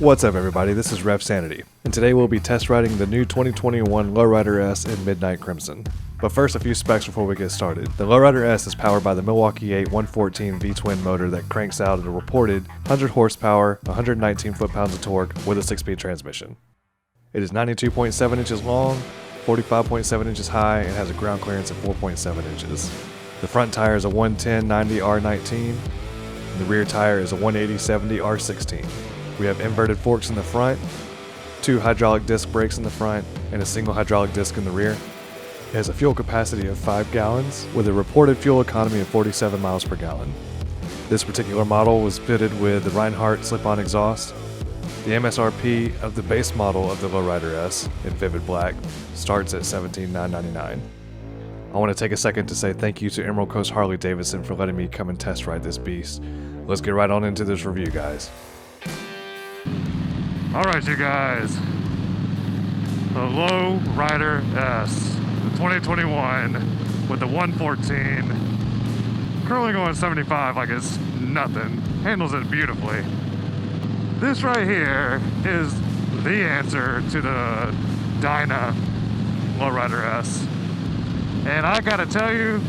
What's up everybody, this is Revsanity, and today we'll be test riding the new 2021 Lowrider S in Midnight Crimson. But first, a few specs before we get started. The Lowrider S is powered by the Milwaukee 8 114 V-twin motor that cranks out at a reported 100 horsepower, 119 foot-pounds of torque with a 6-speed transmission. It is 92.7 inches long, 45.7 inches high, and has a ground clearance of 4.7 inches. The front tire is a 110/90 R19, and the rear tire is a 180/70 R16. We have inverted forks in the front, 2 hydraulic disc brakes in the front, and a single hydraulic disc in the rear. It has a fuel capacity of 5 gallons with a reported fuel economy of 47 miles per gallon. This particular model was fitted with the Reinhardt slip-on exhaust. The MSRP of the base model of the Lowrider S in Vivid Black starts at $17,999. I want to take a second to say thank you to Emerald Coast Harley-Davidson for letting me come and test ride this beast. Let's get right on into this review, guys. Alright you guys, the Lowrider S, the 2021 with the 114, currently going 75 like it's nothing, handles it beautifully. This right here is the answer to the Dyna Lowrider S. And I gotta tell you,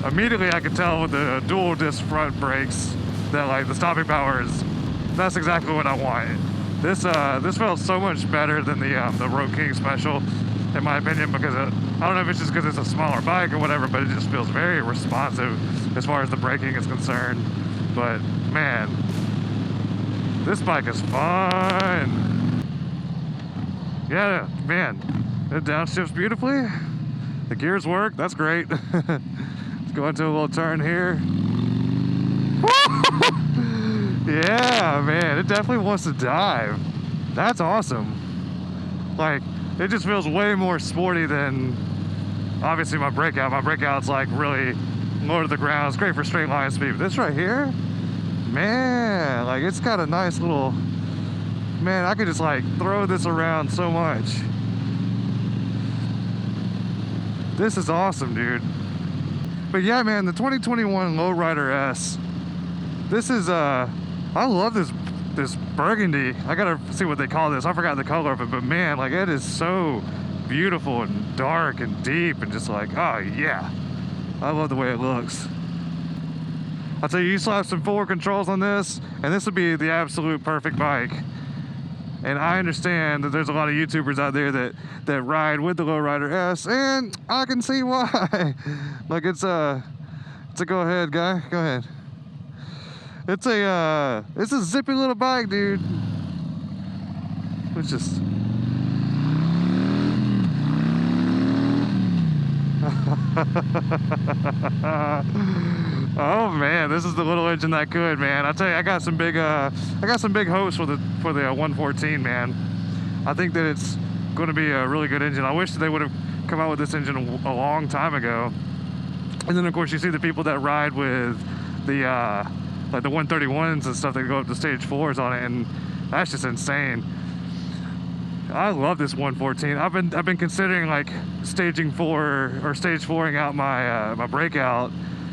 immediately I could tell with the dual disc front brakes that like the stopping power is, that's exactly what I wanted. This felt so much better than the Road King Special, in my opinion, because I don't know if it's just because it's a smaller bike or whatever, but it just feels very responsive as far as the braking is concerned. But man, this bike is fun. Yeah, man, it downshifts beautifully. The gears work, that's great. Let's go into a little turn here. Yeah, man, it definitely wants to dive. That's awesome. Like, it just feels way more sporty than, obviously, my Breakout. My Breakout's like really low to the ground. It's great for straight line speed. But this right here, man, like it's got a nice little, man, I could just like throw this around so much. This is awesome, dude. But yeah, man, the 2021 Lowrider S, this is, I love this burgundy. I gotta see what they call this. I forgot the color of it, but man, like it is so beautiful and dark and deep and just like, oh yeah. I love the way it looks. I'll tell you, you slap some forward controls on this, and this would be the absolute perfect bike. And I understand that there's a lot of YouTubers out there that ride with the Lowrider S, and I can see why. Like it's a go ahead, guy. Go ahead. It's a zippy little bike, dude. It's just oh man, this is the little engine that could, man. I tell you, I got some big hopes for the 114, man. I think that it's going to be a really good engine. I wish they would have come out with this engine a long time ago. And then of course you see the people that ride with the like the 131s and stuff that go up to stage 4s on it, and that's just insane. I love this 114. I've been considering like staging 4 or stage 4ing out my my Breakout,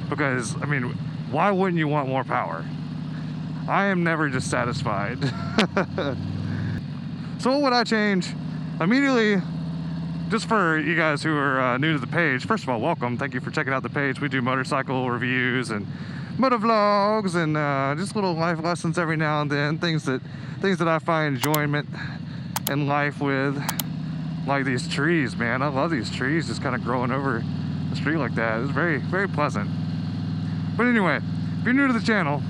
because I mean, why wouldn't you want more power? I am never just satisfied. So what would I change? Immediately, just for you guys who are new to the page, first of all, welcome. Thank you for checking out the page. We do motorcycle reviews and motor vlogs and just little life lessons every now and then, things that I find enjoyment in life with, like these trees, man. I love these trees just kind of growing over the street like that. It's very, very pleasant. But anyway, if you're new to the channel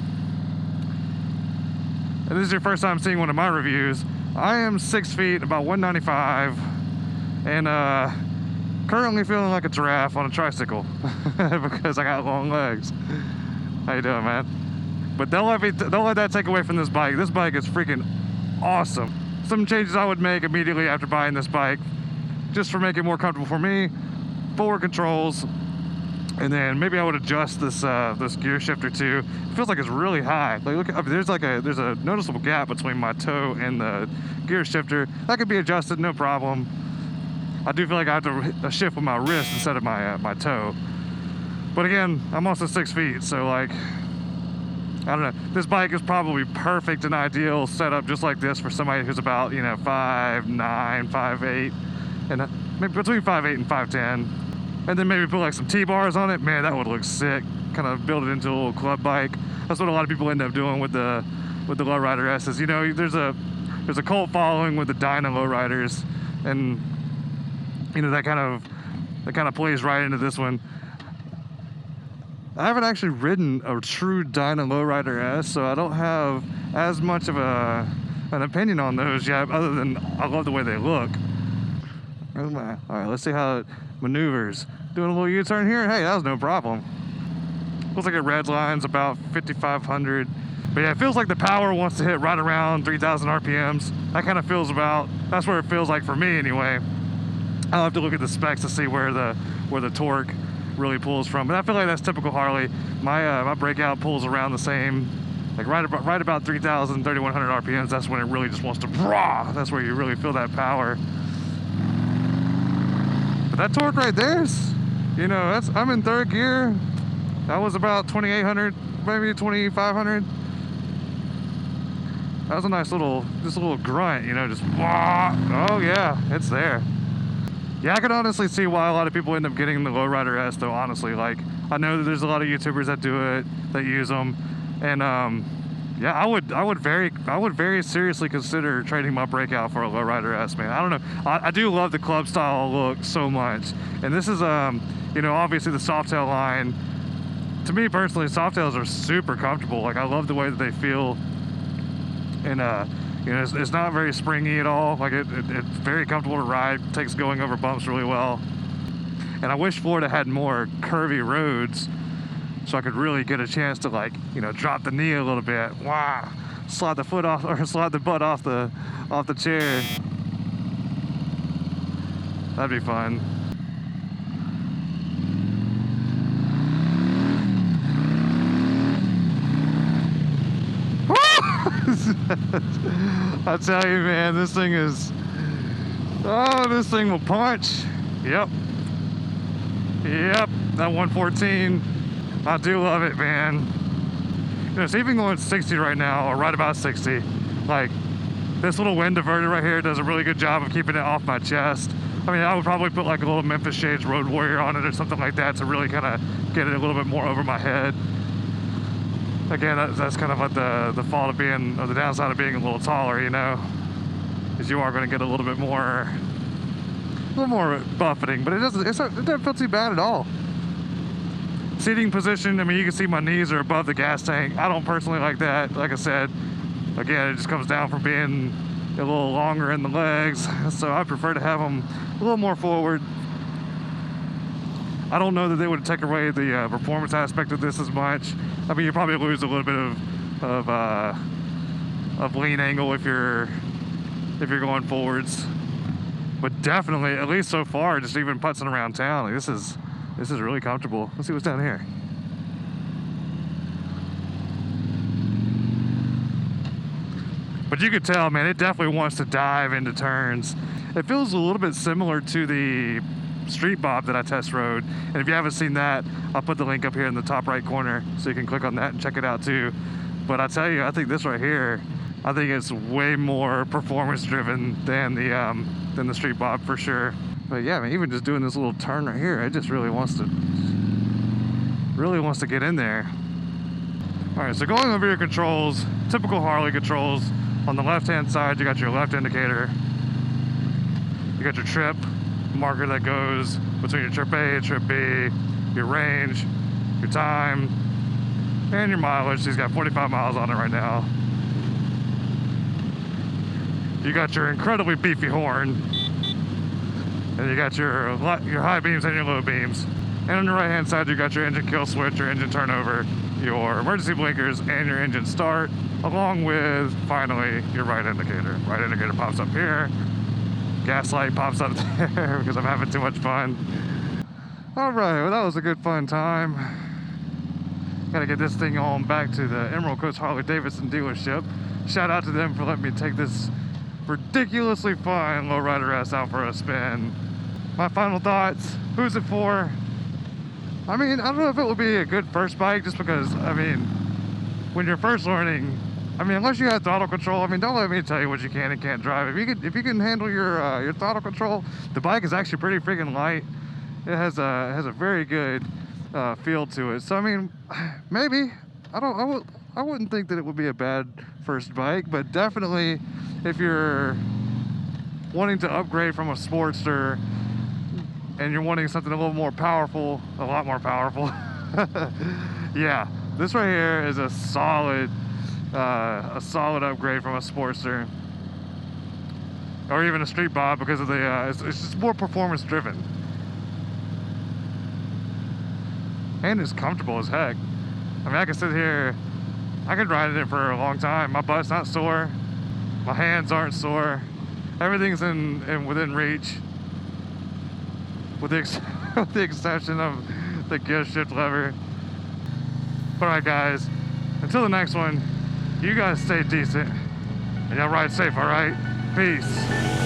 and this is your first time seeing one of my reviews, I am 6 feet, about 195, and currently feeling like a giraffe on a tricycle because I got long legs. How you doing, man? But don't let that take away from this bike. This bike is freaking awesome. Some changes I would make immediately after buying this bike, just for making it more comfortable for me: forward controls, and then maybe I would adjust this this gear shifter too. It feels like it's really high. Like look, I mean, there's a noticeable gap between my toe and the gear shifter. That could be adjusted, no problem. I do feel like I have to shift with my wrist instead of my my toe. But again, I'm also 6 feet, so like I don't know. This bike is probably perfect and ideal setup just like this for somebody who's about, you know, 5'9", 5'8", and maybe between 5'8" and 5'10". And then maybe put like some T-bars on it. Man, that would look sick. Kind of build it into a little club bike. That's what a lot of people end up doing with the Lowrider S's. You know, there's a cult following with the Dyna Lowriders, and you know that kind of plays right into this one. I haven't actually ridden a true Dyna Lowrider S, so I don't have as much of an opinion on those yet, other than I love the way they look. All right, let's see how it maneuvers. Doing a little U-turn here. Hey, that was no problem. Looks like it red lines about 5,500. But yeah, it feels like the power wants to hit right around 3,000 RPMs. That kind of feels about, that's where it feels like for me anyway. I'll have to look at the specs to see where the torque really pulls from, but I feel like that's typical Harley. My Breakout pulls around the same, like right about 3,000, 3,100 RPMs. That's when it really just wants to brah. That's where you really feel that power. But that torque right there's, you know, I'm in third gear. That was about 2,800, maybe 2,500. That was a nice little, just a little grunt, you know, just brah. Oh yeah, it's there. Yeah, I can honestly see why a lot of people end up getting the Lowrider S though, honestly. Like, I know that there's a lot of YouTubers that do it, that use them. And yeah, I would very seriously consider trading my Breakout for a Lowrider S, man. I don't know. I do love the club style look so much. And this is, you know, obviously the Softail line. To me personally, Softails are super comfortable. Like, I love the way that they feel. And, you know, it's not very springy at all. Like it's very comfortable to ride. Takes going over bumps really well. And I wish Florida had more curvy roads so I could really get a chance to, like, you know, drop the knee a little bit. Wow, slide the foot off, or slide the butt off the chair. That'd be fun. I tell you, man, this thing is, oh, this thing will punch. Yep, that 114, I do love it, man. You know, it's even going 60 right now, or right about 60. Like, this little wind diverter right here does a really good job of keeping it off my chest. I mean, I would probably put like a little Memphis Shades Road Warrior on it or something like that to really kind of get it a little bit more over my head. Again, that's kind of like the fault of being, or the downside of being a little taller, you know, because you are going to get a little more buffeting, but it doesn't feel too bad at all. Seating position, I mean, you can see my knees are above the gas tank. I don't personally like that. Like I said, again, it just comes down from being a little longer in the legs, so I prefer to have them a little more forward. I don't know that they would take away the performance aspect of this as much. I mean, you probably lose a little bit of lean angle if you're going forwards, but definitely, at least so far, just even putzing around town, like, this is really comfortable. Let's see what's down here. But you could tell, man, it definitely wants to dive into turns. It feels a little bit similar to the Street Bob that I test rode, and if you haven't seen that, I'll put the link up here in the top right corner so you can click on that and check it out too. But I tell you, I think this right here, I think it's way more performance driven than the Street Bob for sure. But yeah, I mean, even just doing this little turn right here, it just really wants to get in there. All right, so going over your controls, typical Harley controls. On the left hand side, you got your left indicator, you got your trip marker that goes between your trip A and trip B, your range, your time, and your mileage. He's got 45 miles on it right now. You got your incredibly beefy horn, and you got your high beams and your low beams. And on the right hand side, you got your engine kill switch, your engine turnover, your emergency blinkers, and your engine start, along with, finally, your right indicator. Right indicator pops up here. Gas light pops up there because I'm having too much fun. All right, well, that was a good fun time. Gotta get this thing on back to the Emerald Coast Harley-Davidson dealership. Shout out to them for letting me take this ridiculously fun Lowrider S out for a spin. My final thoughts, who's it for? I mean, I don't know if it would be a good first bike, just because, I mean, when you're first learning, I mean, unless you have throttle control, I mean, don't let me tell you what you can and can't drive. If you can handle your throttle control, the bike is actually pretty freaking light. It has a very good feel to it. So I mean, maybe I wouldn't think that it would be a bad first bike, but definitely if you're wanting to upgrade from a Sportster and you're wanting something a little more powerful, a lot more powerful, yeah, this right here is a solid upgrade from a Sportster or even a Street Bob, because of the it's just more performance driven and it's comfortable as heck. I mean, I can sit here, I could ride it for a long time. My butt's not sore, my hands aren't sore, everything's within reach, with the exception of the gear shift lever. Alright guys, until the next one, you guys stay decent and y'all ride safe, alright? Peace.